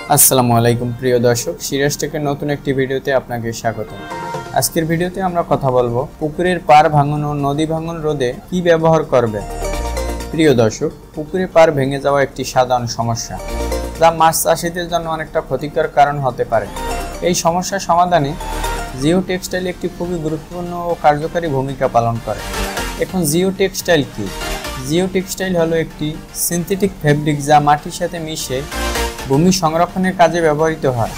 আসসালামু আলাইকুম প্রিয় দর্শক, সিরাজ টেকের নতুন একটি ভিডিওতে আপনাকে স্বাগত। আজকের ভিডিওতে আমরা কথা বলবো পুকুরের পাড় ভাঙন ও নদী ভাঙন রোধে কি ব্যবহার করবে। প্রিয় দর্শক, পুকুরের পাড় ভেঙে যাওয়া একটি সাধারণ সমস্যা, যা মাছ চাষিদের জন্য অনেকটা ক্ষতিকর কারণ হতে পারে। এই সমস্যার সমাধানে জিও টেক্সটাইল একটি খুবই গুরুত্বপূর্ণ ও কার্যকারী ভূমিকা পালন করে। এখন জিও টেক্সটাইল কি? জিও টেক্সটাইল হলো একটি সিনথেটিক ফেব্রিক যা মাটির সাথে মিশে ভূমি সংরক্ষণের কাজে ব্যবহৃত হয়।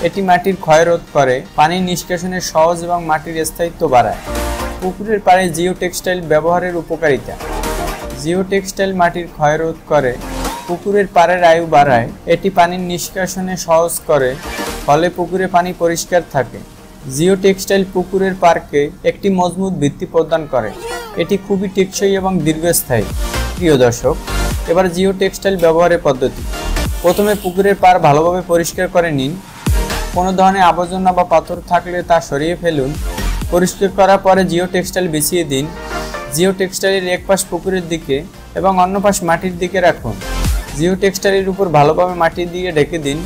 এটি মাটির ক্ষয় রোধ করে, পানির নিষ্কাশনের সহজ এবং মাটির স্থায়িত্ব বাড়ায়। পুকুরের পাড়ে জিও টেক্সটাইল ব্যবহারের উপকারিতা। জিও টেক্সটাইল মাটির ক্ষয় রোধ করে, পুকুরের পাড়ের আয়ু বাড়ায়। এটি পানির নিষ্কাশনে সহজ করে, ফলে পুকুরে পানি পরিষ্কার থাকে। জিও টেক্সটাইল পুকুরের পাড়কে একটি মজবুত ভিত্তি প্রদান করে। এটি খুবই টেকসই এবং দীর্ঘস্থায়ী। প্রিয় দর্শক, এবার জিও টেক্সটাইল ব্যবহারের পদ্ধতি। প্রথমে পুকুরের পাড় ভালোভাবে পরিষ্কার করে নিন। কোনো ধরনের আবর্জনা বা পাথর থাকলে তা সরিয়ে ফেলুন। পরিষ্কার করার পরে জিও টেক্সটাইল বিছিয়ে দিন। জিও টেক্সটাইলের এক পাশ পুকুরের দিকে এবং অন্য পাশ মাটির দিকে রাখুন। জিও টেক্সটাইলের উপর ভালোভাবে মাটি দিয়ে ঢেকে দিন।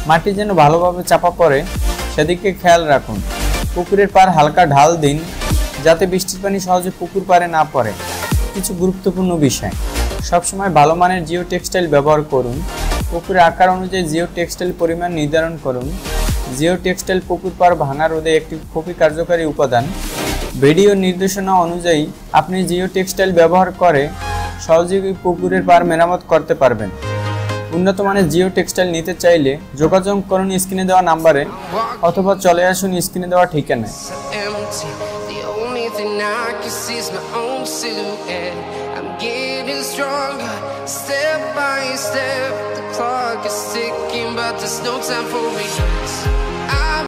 মাটি যেন ভালোভাবে চাপা পড়ে সেদিকে খেয়াল রাখুন। পুকুরের পাড় হালকা ঢাল দিন, যাতে বৃষ্টির পানি সহজে পুকুর পাড়ে না পড়ে। কিছু গুরুত্বপূর্ণ বিষয়: সবসময় ভালো মানের জিও টেক্সটাইল ব্যবহার করুন। পুকুরের আকার অনুযায়ী জিও টেক্সটাইল পরিমাণ নির্ধারণ করুন। জিও টেক্সটাইল পুকুর পাড় ভাঙা রোধে একটি খুবই কার্যকারী উপাদান। ভিডিও নির্দেশনা অনুযায়ী আপনি জিও টেক্সটাইল ব্যবহার করে সহজেই পুকুরের পাড় মেরামত করতে পারবেন। উন্নত মানের জিও টেক্সটাইল নিতে চাইলে যোগাযোগ করুন স্ক্রিনে দেওয়া নাম্বারে, অথবা চলে আসুন স্ক্রিনে দেওয়া ঠিকানায়। Step by step, the clock is ticking, but there's no time for me.